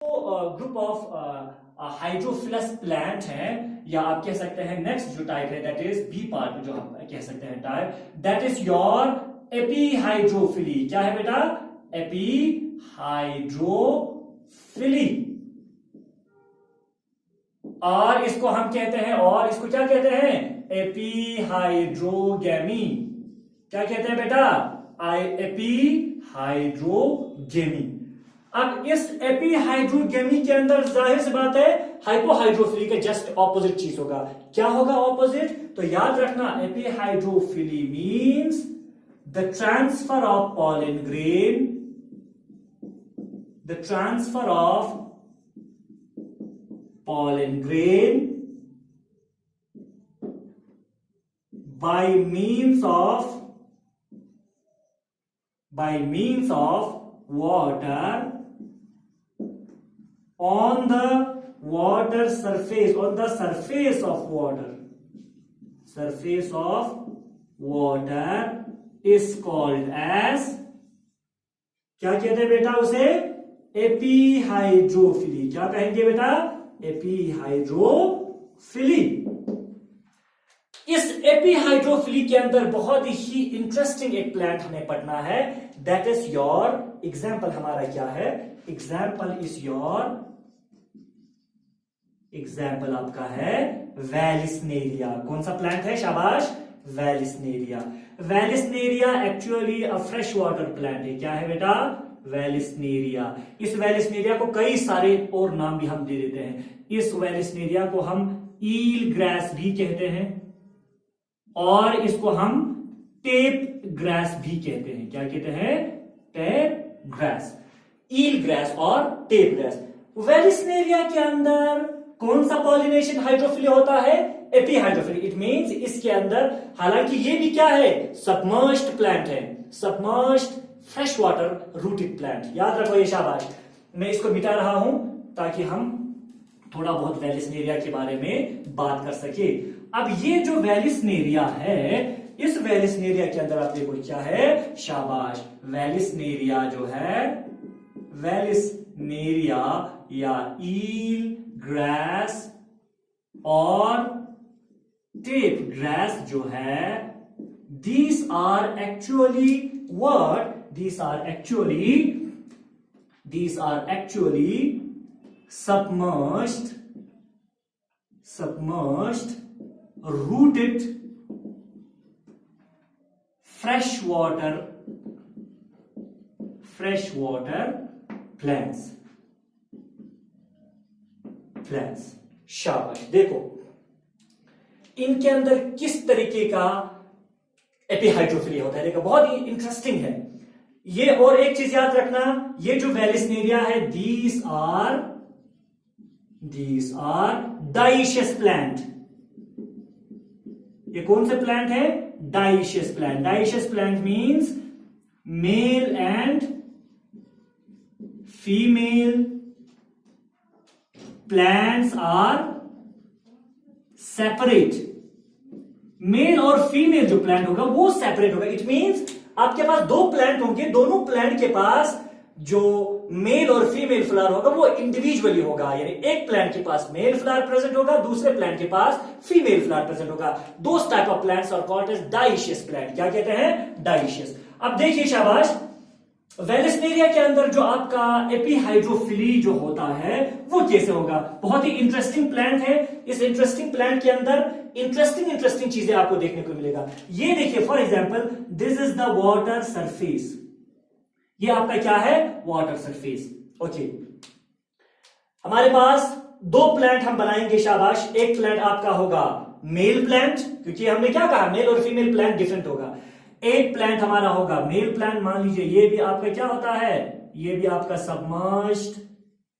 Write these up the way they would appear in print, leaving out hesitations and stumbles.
Group of hydrophilous plant है, या आप कह सकते हैं नेक्स्ट जो टाइप है दैट इज बी पार्ट, जो हम कह सकते हैं टाइप, दैट इज योर एपीहाइड्रोफिली। क्या है बेटा? एपीहाइड्रोफिली। और इसको हम कहते हैं, और इसको क्या कहते हैं? एपीहाइड्रोगेमी। क्या कहते हैं बेटा? एपीहाइड्रोगेमी। अब इस एपीहाइड्रोगेमी के अंदर जाहिर सी बात है हाइपोहाइड्रोफिली का जस्ट ऑपोजिट चीज होगा। क्या होगा ऑपोजिट? तो याद रखना, epihydrophily means the transfer of pollen grain, the transfer of pollen grain by means of water on the water surface, on the surface of water is called as, क्या कहते हैं बेटा उसे? एपीहाइड्रोफिली। क्या कहेंगे बेटा? एपीहाइड्रोफिली। इस एपीहाइड्रोफिली के अंदर बहुत ही इंटरेस्टिंग एक प्लांट हमें पढ़ना है, दैट इज योर, एग्जाम्पल हमारा क्या है? एग्जाम्पल आपका है वेलिस्नेरिया। कौन सा प्लांट है? शाबाश, वेलिस्नेरिया। वेलिस्नेरिया एक्चुअली अ फ्रेश वाटर प्लांट है। क्या है बेटा? वेलिस्नेरिया। इस वेलिस्नेरिया को कई सारे और नाम भी हम दे देते हैं। इस वेलिस्नेरिया को हम ईल ग्रास भी कहते हैं, और इसको हम टेप ग्रास भी कहते हैं। क्या कहते हैं? टेप ग्रास, ईल ग्रास और टेप ग्रास। वेलिस्नेरिया के अंदर कौन सा पॉलिनेशन हाइड्रोफिली होता है? एपीहाइड्रोफिली। इट मींस इसके अंदर, हालांकि ये भी क्या है? सबमर्ज्ड प्लांट है, submerged fresh water rooted plant. याद रखो ये, शाबाश। मैं इसको मिटा रहा हूं ताकि हम थोड़ा बहुत वेलिस्नेरिया के बारे में बात कर सके। अब ये जो वेलिस्नेरिया है, इस वेलिस्नेरिया के अंदर आप देखो क्या है? शाबाश, वेलिस्नेरिया जो है, वेलिस्नेरिया या ईल ग्रास और टेप ग्रास जो है, these are actually what? These are actually submerged rooted freshwater plants। शाबाश। देखो इनके अंदर किस तरीके का एपीहाइड्रोफिली होता है, देखो बहुत ही इंटरेस्टिंग है ये। और एक चीज याद रखना, ये जो वेलिस्नेरिया है, दीज आर डाइशियस प्लांट। ये कौन से प्लांट है? Dioecious plant. Dioecious plant means male and female plants are separate. Male और फीमेल जो प्लांट होगा वो सेपरेट होगा। इट मींस आपके पास दो प्लांट होंगे, दोनों प्लांट के पास जो मेल और फीमेल फ्लावर होगा वो इंडिविजुअली होगा। यानी एक प्लांट के पास मेल फ्लावर प्रेजेंट होगा, दूसरे प्लांट के पास फीमेल फ्लावर प्रेजेंट होगा। Those type of plants are called as dioecious plant. क्या कहते हैं? डाइशियस। अब देखिए शाबाश, वेलिस्नेरिया के अंदर जो आपका एपीहाइड्रोफिली जो होता है वो कैसे होगा? बहुत ही इंटरेस्टिंग प्लांट है। इस इंटरेस्टिंग प्लांट के अंदर इंटरेस्टिंग चीजें आपको देखने को मिलेगा। ये देखिए, for example this is the water surface. ये आपका क्या है? Water surface. ओके, हमारे पास दो प्लांट हम बनाएंगे। शाबाश। एक प्लांट आपका होगा मेल प्लांट, क्योंकि हमने क्या कहा? मेल और फीमेल प्लांट डिफरेंट होगा। एक प्लांट हमारा होगा मेल प्लांट। मान लीजिए ये भी आपका क्या होता है? ये भी आपका submerged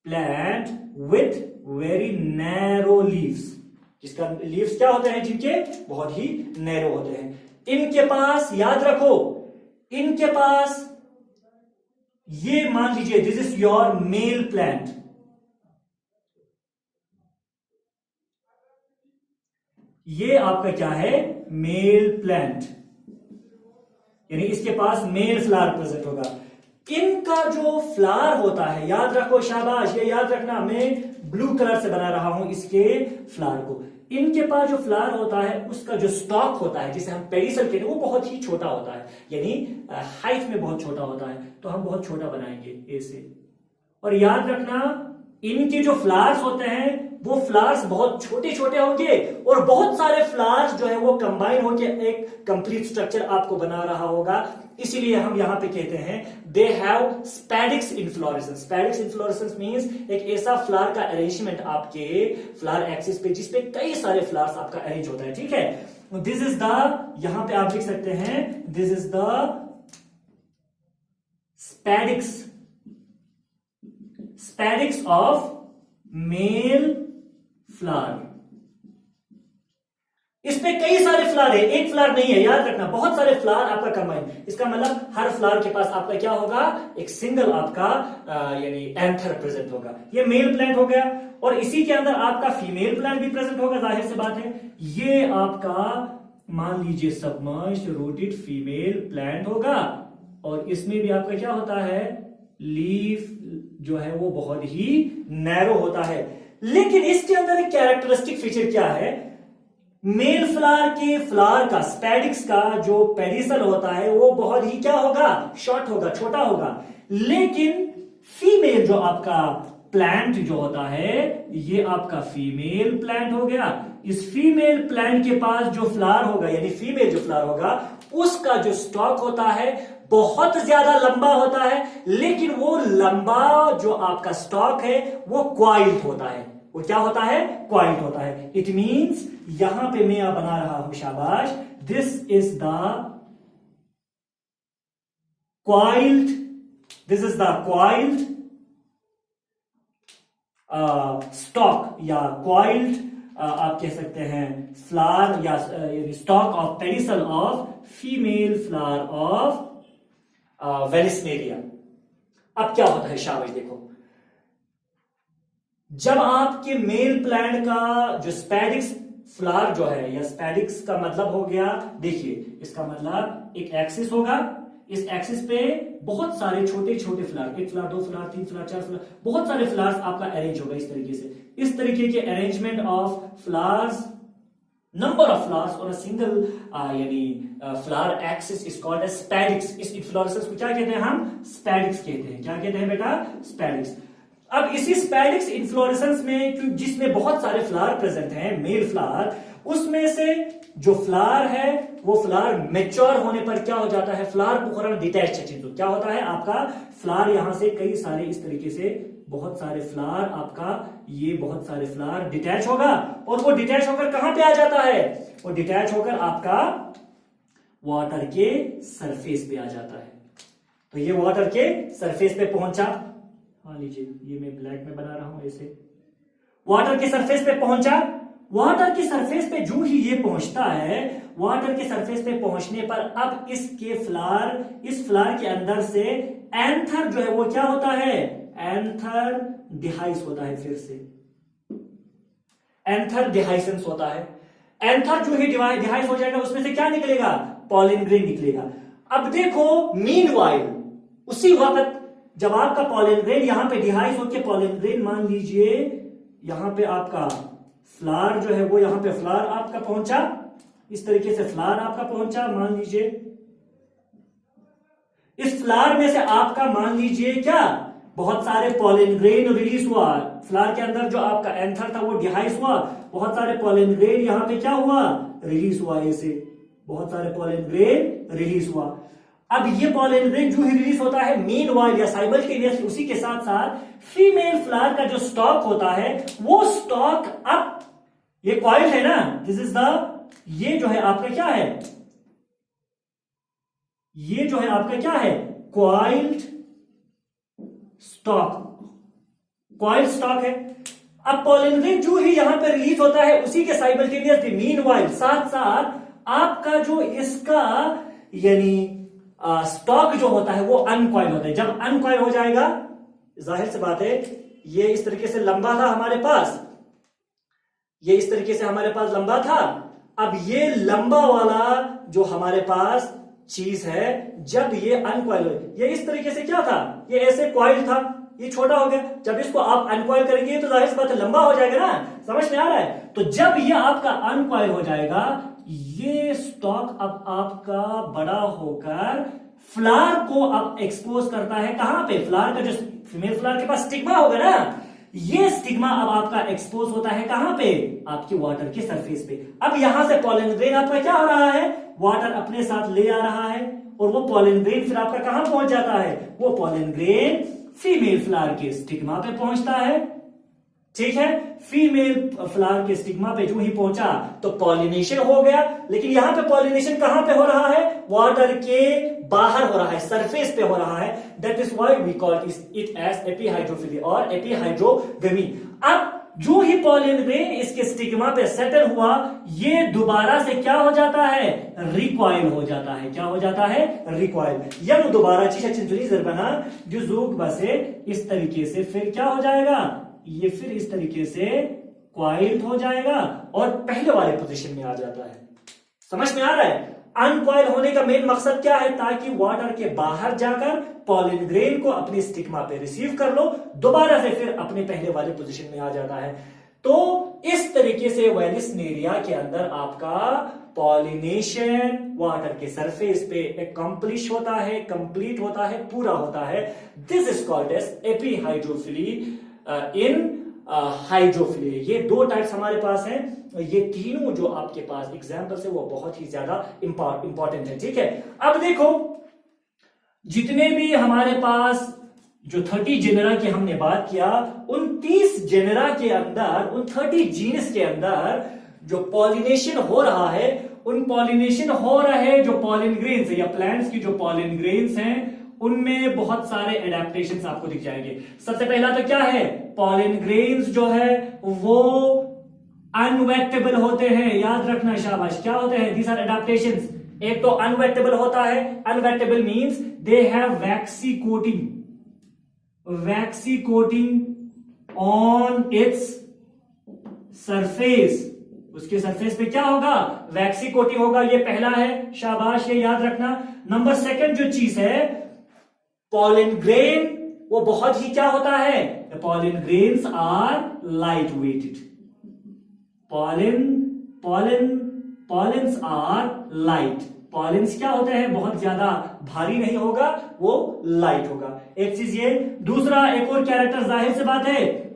plant with very narrow leaves. जिसका लीव्स क्या होते हैं? जिनके बहुत ही नैरो होते हैं। इनके पास याद रखो, इनके पास ये मान लीजिए this is your male plant. ये आपका क्या है? Male plant. यानी इसके पास मेल फ्लावर प्रेजेंट होगा। इनका जो फ्लावर होता है, याद रखो, शाबाश, ये याद रखना, मैं ब्लू कलर से बना रहा हूं इसके फ्लावर को। इनके पास जो फ्लावर होता है उसका जो स्टॉक होता है, जिसे हम पेडिसल कहते हैं, वो बहुत ही छोटा होता है, यानी हाइट में बहुत छोटा होता है। तो हम बहुत छोटा बनाएंगे ऐसे। और याद रखना, इनके जो फ्लावर्स होते हैं वो फ्लावर्स बहुत छोटे छोटे होंगे और बहुत सारे फ्लावर्स जो है वो कंबाइन होकर एक कंप्लीट स्ट्रक्चर आपको बना रहा होगा। इसीलिए हम यहां पे कहते हैं they have spadix inflorescence. Spadix inflorescence means एक ऐसा फ्लावर का अरेंजमेंट आपके फ्लावर एक्सिस पे जिसपे कई सारे फ्लावर्स आपका अरेंज होता है, ठीक है। दिस इज द, यहां पे आप लिख सकते हैं, this is the spadix of male flower. इसमें कई सारे फ्लावर है, एक फ्लावर नहीं है, याद रखना, बहुत सारे फ्लावर आपका कंबाइन। इसका मतलब हर फ्लावर के पास आपका क्या होगा, एक सिंगल आपका यानी एंथर प्रेजेंट होगा। ये मेल प्लांट हो गया। और इसी के अंदर आपका फीमेल प्लांट भी प्रेजेंट होगा, जाहिर सी बात है। ये आपका मान लीजिए सबमर्ज्ड रूटेड फीमेल प्लांट होगा। और इसमें भी आपका क्या होता है, लीफ जो है वो बहुत ही नैरो होता है। लेकिन इसके अंदर एक कैरेक्टरिस्टिक फीचर क्या है, मेल फ्लावर के फ्लावर का, स्पैडिक्स का जो पेडिसल होता है वो बहुत ही क्या होगा, शॉर्ट होगा, छोटा होगा। लेकिन फीमेल जो आपका प्लांट जो होता है, ये आपका फीमेल प्लांट हो गया। इस फीमेल प्लांट के पास जो फ्लावर होगा, यानी फीमेल जो फ्लावर होगा, उसका जो स्टॉक होता है बहुत ज्यादा लंबा होता है। लेकिन वो लंबा जो आपका स्टॉक है वो क्वाइल्ड होता है। वो क्या होता है, क्वाइल्ड होता है। इट मींस यहां पे मैं बना रहा हूं, शाबाश, this is the coiled, this is the coiled stock या क्वाइल्ड आप कह सकते हैं फ्लावर या stock of pedicel of female flower of Vallisneria. अब क्या होता है, शाबाश, देखो, जब आपके मेल प्लांट का जो स्पैडिक्स फ्लावर जो है, या स्पैडिक्स का मतलब हो गया, देखिए इसका मतलब एक एक्सिस होगा, इस एक्सिस पे बहुत सारे छोटे छोटे फ्लावर, एक फ्लावर, दो फ्लावर, तीन फ्लावर, चार फ्लावर, बहुत सारे फ्लावर्स आपका अरेंज होगा इस तरीके से। इस तरीके के arrangement of flowers, number of flowers और सिंगल यानी flower axis is called as spadix. इस इन्फ्लोरेसेंस को क्या कहते हैं, हम स्पैडिक्स कहते हैं। क्या कहते हैं बेटा, स्पैडिक्स। अब इसी स्पैडिक्स इन्फ्लोरेसेंस में जिसमें बहुत सारे फ्लावर प्रेजेंट हैं, मेल फ्लावर, उसमें से जो फ्लावर है वो फ्लावर मैच्योर होने पर क्या हो जाता है, फ्लावर पुखरण डिटैच। तो क्या होता है, आपका फ्लावर यहां से कई सारे इस तरीके से बहुत सारे फ्लावर आपका, ये बहुत सारे फ्लावर डिटैच होगा। और वो डिटैच होकर कहां पे आ जाता है, वो डिटैच होकर आपका वाटर के सरफेस पे आ जाता है। तो ये वाटर के सरफेस पे पहुंचा, मान लीजिए ये मैं ब्लैक में बना रहा हूं ऐसे, वाटर के सरफेस पे पहुंचा। वाटर के सरफेस पे जो ही ये पहुंचता है, वाटर के सरफेस पे पहुंचने पर अब इसके फ्लावर, इस फ्लावर के अंदर से एंथर जो है वो क्या होता है, एंथर डिहाइस होता है। फिर से एंथर डिहाइसेंस होता है। एंथर जो ही डिहाइस हो जाएगा, उसमें से क्या निकलेगा, पॉलन ग्रेन निकलेगा। अब देखो, मीनवाइल उसी वक्त जब आपका पॉलन ग्रेन यहां पे डिहाइस होकर, पॉलन ग्रेन मान लीजिए यहां पे आपका फ्लावर जो है वो, यहां पे फ्लावर आपका पहुंचा, इस तरीके से फ्लावर आपका पहुंचा, मान लीजिए इस फ्लावर में से आपका मान लीजिए क्या, बहुत सारे पॉलन ग्रेन रिलीज हुआ। फ्लावर के अंदर जो आपका एंथर था वो डिहाइस हुआ, बहुत सारे पॉलन ग्रेन यहां पे क्या हुआ, रिलीज हुआ। ऐसे बहुत सारे पॉलन ग्रेन रिलीज हुआ। अब ये पॉलन ग्रेन जो ही रिलीज होता है, मीनवाइल या साइमल्टेनियसली उसी के साथ साथ फीमेल फ्लावर का जो स्टॉक होता है, वो स्टॉक अब, ये क्वाइल्ड है ना, दिस इज द, ये जो है आपका क्या है, ये जो है आपका क्या है, क्वाइल्ड स्टॉक, क्वाइल्ड स्टॉक है। अब पॉलन ग्रेन जो ही यहां पे रिलीज होता है, उसी के साइमल्टेनियसली मीनवाइल साथ साथ आपका जो इसका यानी स्टॉक जो होता है वो अनकॉइल होता है। जब अनकॉइल हो जाएगा, जाहिर सी बात है, ये इस तरीके से लंबा था हमारे पास, ये इस तरीके से हमारे पास लंबा था। अब ये लंबा वाला जो हमारे पास चीज है जब ये अनकॉइल हो। ये इस तरीके से क्या था, ये ऐसे कॉइल था, ये छोटा हो गया। जब इसको आप अनकॉइल करेंगे तो जाहिर सी बात है लंबा हो जाएगा ना, समझ में आ रहा है। तो जब ये आपका अनकॉइल हो जाएगा, ये स्टॉक अब आपका बड़ा होकर फ्लावर को अब एक्सपोज करता है। कहां पे, फ्लावर का जो फीमेल फ्लावर के पास स्टिग्मा होगा ना, ये स्टिग्मा अब आपका एक्सपोज होता है कहां पे, आपके वाटर के सरफेस पे। अब यहां से पॉलन ग्रेन आपका क्या हो रहा है, वाटर अपने साथ ले आ रहा है, और वो पॉलन ग्रेन फिर आपका कहां पहुंच जाता है, वो पॉलन ग्रेन फीमेल फ्लावर के स्टिग्मा पे पहुंचता है। ठीक है, फीमेल फ्लावर के स्टिग्मा पे जो ही पहुंचा तो पॉलिनेशन हो गया। लेकिन यहां पे पॉलिनेशन कहां पे हो रहा है, वाटर के बाहर हो रहा है, सरफेस पे हो रहा है। That is why we call it as epihydrophily और एपीहाइड्रोगमी। अब जो ही पॉलन ग्रेन इसके स्टिग्मा पे सेटल हुआ, ये दोबारा से क्या हो जाता है, रिकॉइल हो जाता है। क्या हो जाता है, रिकॉइल। यम दोबारा चीज चिंतुली बना जो जूक बसे इस तरीके से फिर क्या हो जाएगा, ये फिर इस तरीके से क्वाइल्ड हो जाएगा और पहले वाले पोजीशन में आ जाता है। समझ में आ रहा है। अनकॉइल होने का मेन मकसद क्या है, ताकि वाटर के बाहर जाकर पॉलन ग्रेन को अपनी स्टिग्मा पे रिसीव कर लो, दोबारा से फिर अपने पहले वाले पोजीशन में आ जाता है। तो इस तरीके से वेलिस्नेरिया के अंदर आपका पॉलिनेशन वाटर के सरफेस पे अकम्प्लिश होता है, कंप्लीट होता है, पूरा होता है। This is called as epihydrophily in hydrophily. ये दो टाइप्स हमारे पास हैं। ये तीनों जो आपके पास एग्जाम्पल्स है वो बहुत ही ज्यादा इंपॉर्टेंट है। ठीक है, अब देखो जितने भी हमारे पास जो 30 जेनेरा की हमने बात किया, उन 30 जेनेरा के अंदर, उन 30 जीनस के अंदर जो पॉलिनेशन हो रहा है, उन पॉलिनेशन हो रहे जो पॉलन ग्रेन्स है या प्लांट्स की जो पॉलन ग्रेन्स हैं, उनमें बहुत सारे एडेप्टेशंस आपको दिख जाएंगे। सबसे पहला तो क्या है, पॉलन ग्रेन्स जो है वो अनवेक्टेबल होते हैं। याद रखना, शाबाश, क्या होते हैं, दीज आर एडेप्टेशंस। एक तो अनवेक्टेबल होता है, unwettable means they have waxy coating on its surface. उसके सरफेस पे क्या होगा, वैक्सी कोटिंग होगा। ये पहला है, शाबाश, ये याद रखना। नंबर सेकंड जो चीज है, पॉलन ग्रेन वो बहुत ही क्या होता है, pollen grains are light weighted. Pollens are light. Pollens क्या होते हैं, बहुत ज्यादा भारी नहीं होगा, वो लाइट होगा। एक चीज ये। दूसरा एक और कैरेक्टर, जाहिर सी बात है,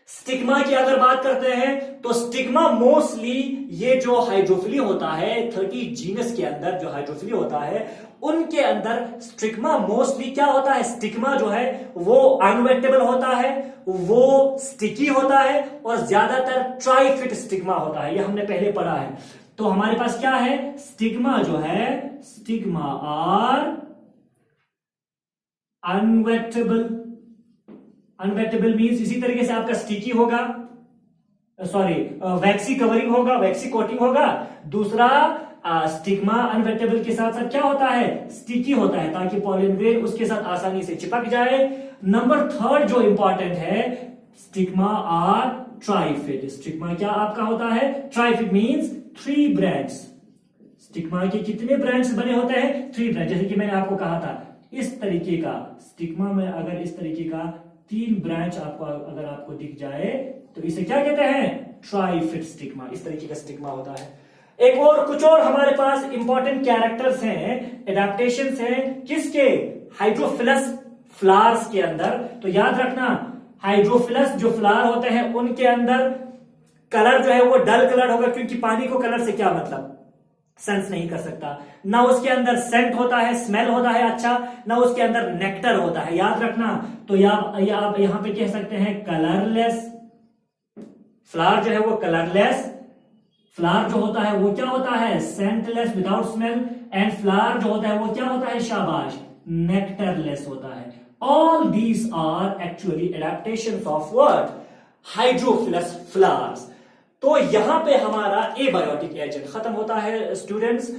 स्टिग्मा की अगर बात करते हैं तो स्टिग्मा मोस्टली ये जो हाइड्रोफिली होता है, 30 जीनस के अंदर जो हाइड्रोफिली होता है, उनके अंदर स्टिग्मा मोस्टली क्या होता है, स्टिग्मा जो है वो अनवेक्टेबल होता है, वो स्टिकी होता है और ज्यादातर ट्राइफिट स्टिग्मा होता है। ये हमने पहले पढ़ा है। तो हमारे पास क्या है, स्टिग्मा जो है, स्टिग्मा आर अनवेक्टेबल मींस इसी तरीके से आपका स्टिकी होगा, सॉरी वैक्सी कवरिंग होगा, वैक्सी कोटिंग होगा। दूसरा स्टिग्मा अनवेक्टेबल के साथ साथ क्या होता है, स्टिकी होता है, ताकि पॉलन ग्रेन उसके साथ आसानी से चिपक जाए। नंबर थर्ड जो इंपॉर्टेंट है, स्टिग्मा आर ट्राइफिड। स्टिग्मा क्या आपका होता है, ट्राइफिड मींस 3 ब्रांच। स्टिग्मा के कितने ब्रांच बने होते हैं, 3 ब्रांच। जैसे कि मैंने आपको कहा था, इस तरीके का स्टिग्मा में अगर इस तरीके का 3 ब्रांच आपको अगर आपको दिख जाए तो इसे क्या कहते हैं, ट्राइफिड स्टिग्मा। इस तरीके का स्टिग्मा होता है। एक और कुछ और हमारे पास इंपॉर्टेंट कैरेक्टर्स हैं, एडेप्टेशंस हैं, किसके, हाइड्रोफिलस फ्लावर्स के अंदर। तो याद रखना, हाइड्रोफिलस जो फ्लावर होते हैं उनके अंदर कलर जो है वो डल कलर होगा, क्योंकि पानी को कलर से क्या मतलब, सेंस नहीं कर सकता। ना उसके अंदर सेंट होता है, स्मेल होता है अच्छा, ना उसके अंदर नेक्टर होता है। याद रखना। तो आप यहां पे कह सकते हैं कलरलेस फ्लावर जो है वो कलरलेस, फ्लावर जो होता है वो क्या होता है, सेंटलेस विदाउट स्मेल, एंड फ्लावर जो होता है वो क्या होता है, शाबाश, नेक्टरलेस होता है। All these are actually adaptations of what, hydrophilous flowers. तो यहां पे हमारा एबायोटिक एजेंट खत्म होता है स्टूडेंट्स।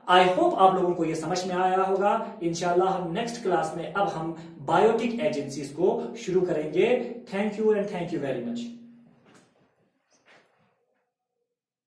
आई होप आप लोगों को यह समझ में आया होगा। इंशाल्लाह हम नेक्स्ट क्लास में अब हम बायोटिक एजेंसीज को शुरू करेंगे। Thank you and thank you very much.